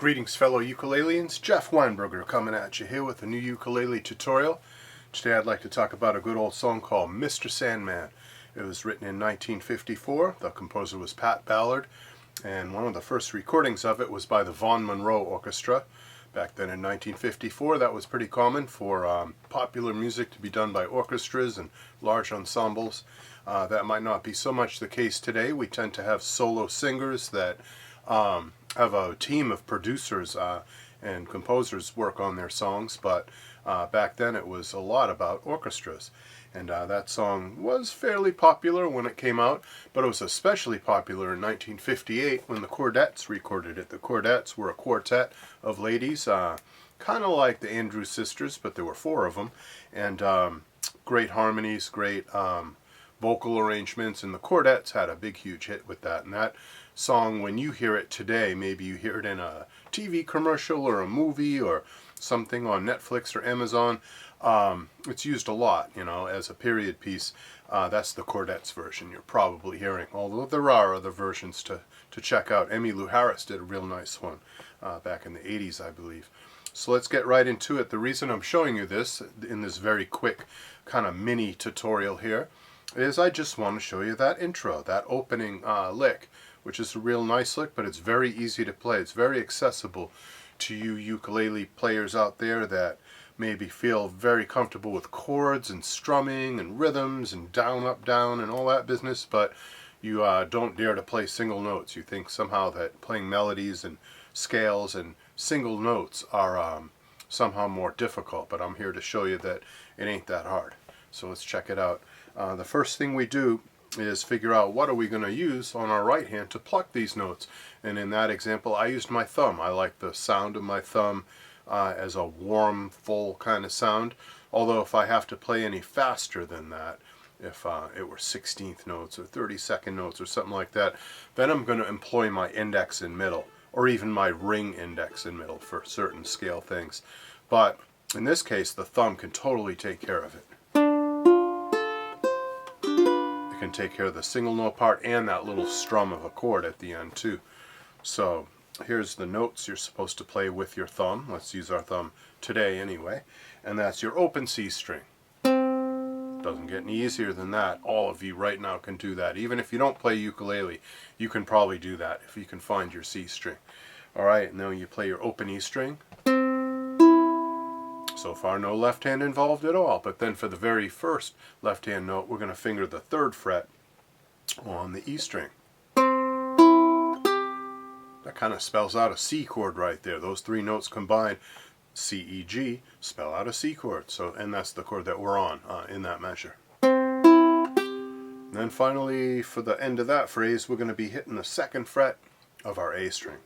Greetings fellow ukuleleans, Jeff Weinberger coming at you here with a new ukulele tutorial. Today I'd like to talk about a good old song called Mr. Sandman. It was written in 1954, the composer was Pat Ballard, and one of the first recordings of it was by the Vaughn Monroe Orchestra. Back then in 1954 that was pretty common for popular music to be done by orchestras and large ensembles. That might not be so much the case today. We tend to have solo singers that have a team of producers and composers work on their songs, but back then it was a lot about orchestras. And that song was fairly popular when it came out, but it was especially popular in 1958 when the Chordettes recorded it. The Chordettes were a quartet of ladies, kind of like the Andrews Sisters, but there were four of them, and great harmonies, great vocal arrangements, and the Chordettes had a big huge hit with that. And that song, when you hear it today, maybe you hear it in a TV commercial or a movie or something on Netflix or Amazon, it's used a lot, you know, as a period piece. That's the Chordettes version you're probably hearing, although there are other versions to check out. Emmylou Harris did a real nice one back in the 80s, I believe. So let's get right into it. The reason I'm showing you this in this very quick kind of mini tutorial here is I just want to show you that intro, that opening lick, which is a real nice lick, but it's very easy to play. It's very accessible to you ukulele players out there that maybe feel very comfortable with chords and strumming and rhythms and down, up, down and all that business, but you don't dare to play single notes. You think somehow that playing melodies and scales and single notes are somehow more difficult, but I'm here to show you that it ain't that hard. So let's check it out. The first thing we do is figure out what are we going to use on our right hand to pluck these notes. And in that example I used my thumb. I like the sound of my thumb as a warm, full kind of sound. Although if I have to play any faster than that, if it were 16th notes or 32nd notes or something like that, then I'm going to employ my index and middle, or even my ring index and middle for certain scale things. But in this case the thumb can totally take care of it. Can take care of the single note part and that little strum of a chord at the end too. So here's the notes you're supposed to play with your thumb. Let's use our thumb today anyway. And that's your open C string. Doesn't get any easier than that. All of you right now can do that. Even if you don't play ukulele, you can probably do that if you can find your C string. Alright, and then you play your open E string. So far no left hand involved at all, but then for the very first left hand note we're going to finger the 3rd fret on the E string. That kind of spells out a C chord right there. Those three notes combined, C, E, G, spell out a C chord. So, and that's the chord that we're on in that measure. And then finally for the end of that phrase we're going to be hitting the 2nd fret of our A string.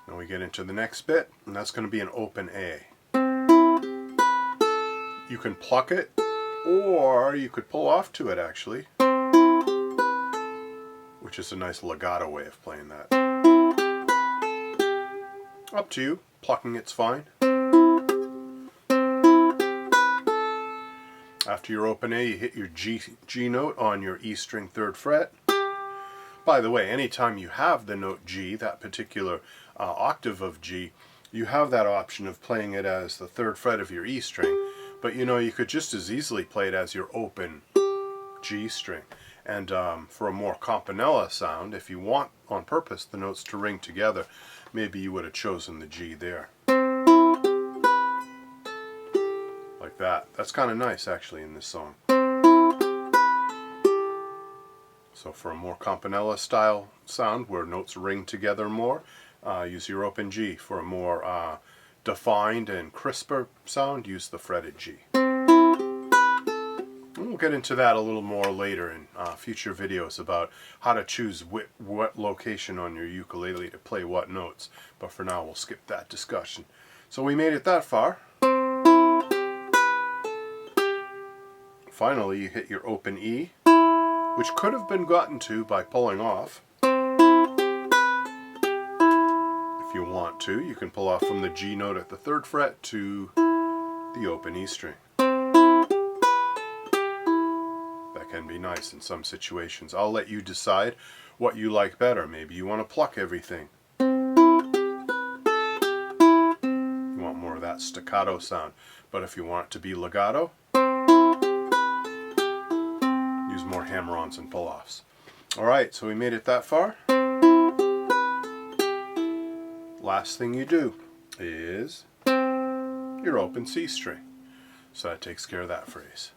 Then we get into the next bit, and that's going to be an open A. You can pluck it, or you could pull off to it actually, which is a nice legato way of playing that. Up to you. Plucking it's fine. After your open A, you hit your G note on your E string 3rd fret. By the way, anytime you have the note G, that particular octave of G, you have that option of playing it as the 3rd fret of your E string, but you know you could just as easily play it as your open G string. And for a more campanella sound, if you want on purpose the notes to ring together, maybe you would have chosen the G there. Like that. That's kind of nice actually in this song. So for a more campanella style sound where notes ring together more, use your open G. For a more defined and crisper sound, use the fretted G. And we'll get into that a little more later in future videos about how to choose what location on your ukulele to play what notes. But for now we'll skip that discussion. So we made it that far. Finally you hit your open E, which could have been gotten to by pulling off. If you want to, you can pull off from the G note at the 3rd fret to the open E string. That can be nice in some situations. I'll let you decide what you like better. Maybe you want to pluck everything that staccato sound. But if you want it to be legato, use more hammer-ons and pull-offs. Alright, so we made it that far. Last thing you do is your open C string. So that takes care of that phrase.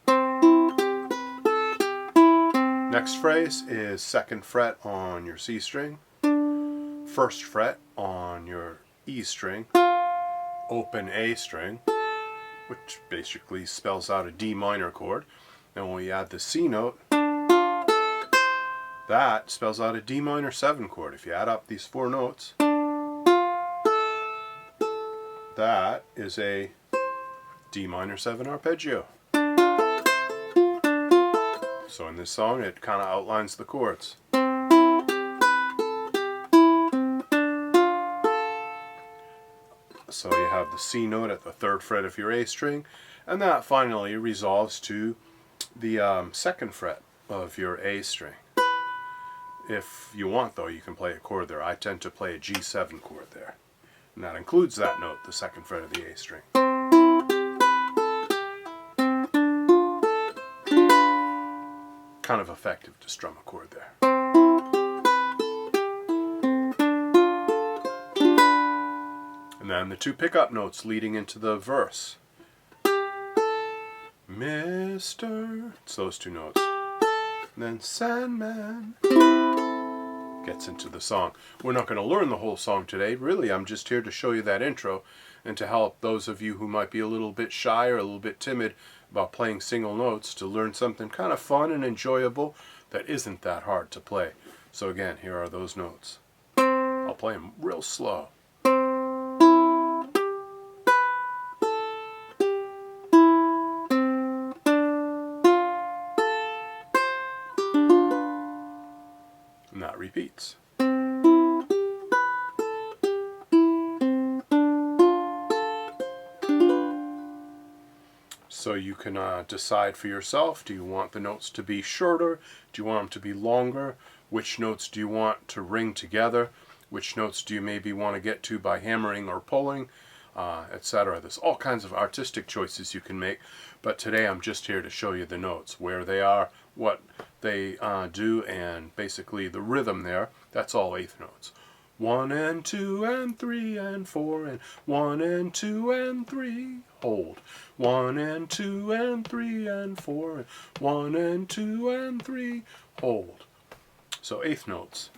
Next phrase is 2nd fret on your C string, 1st fret on your E string, open A string, which basically spells out a D minor chord. And when we add the C note, that spells out a D minor 7 chord. If you add up these 4 notes, that is a D minor 7 arpeggio. So in this song, it kind of outlines the chords. So you have the C note at the 3rd fret of your A string, and that finally resolves to the 2nd fret of your A string. If you want, though, you can play a chord there. I tend to play a G7 chord there, and that includes that note, the 2nd fret of the A string. Kind of effective to strum a chord there. And then the 2 pickup notes leading into the verse. Mr. It's those 2 notes. And then Sandman gets into the song. We're not going to learn the whole song today. Really, I'm just here to show you that intro and to help those of you who might be a little bit shy or a little bit timid about playing single notes to learn something kind of fun and enjoyable that isn't that hard to play. So again, here are those notes. I'll play them real slow. And that repeats. So you can decide for yourself, do you want the notes to be shorter? Do you want them to be longer? Which notes do you want to ring together? Which notes do you maybe want to get to by hammering or pulling, etc. There's all kinds of artistic choices you can make, but today I'm just here to show you the notes, where they are, what they do, and basically the rhythm there. That's all 8th notes. 1 and 2 and 3 and 4 and 1 and 2 and 3, hold. 1 and 2 and 3 and 4 and 1 and 2 and 3, hold. So 8th notes.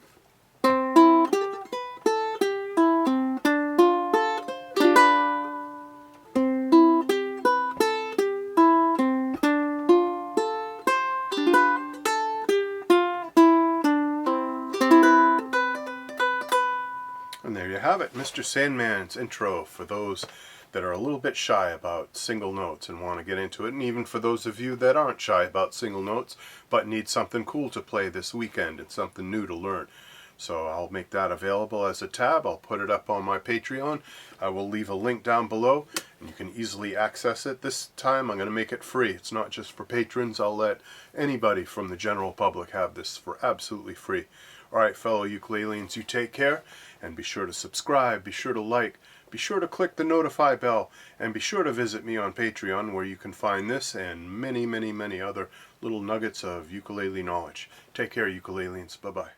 And there you have it, Mr. Sandman's intro for those that are a little bit shy about single notes and want to get into it, and even for those of you that aren't shy about single notes but need something cool to play this weekend and something new to learn. So I'll make that available as a tab. I'll put it up on my Patreon. I will leave a link down below and you can easily access it. This time I'm going to make it free. It's not just for patrons. I'll let anybody from the general public have this for absolutely free. Alright, fellow ukuleleans, you take care, and be sure to subscribe, be sure to like, be sure to click the notify bell, and be sure to visit me on Patreon, where you can find this and many, many, many other little nuggets of ukulele knowledge. Take care, ukuleleans. Bye-bye.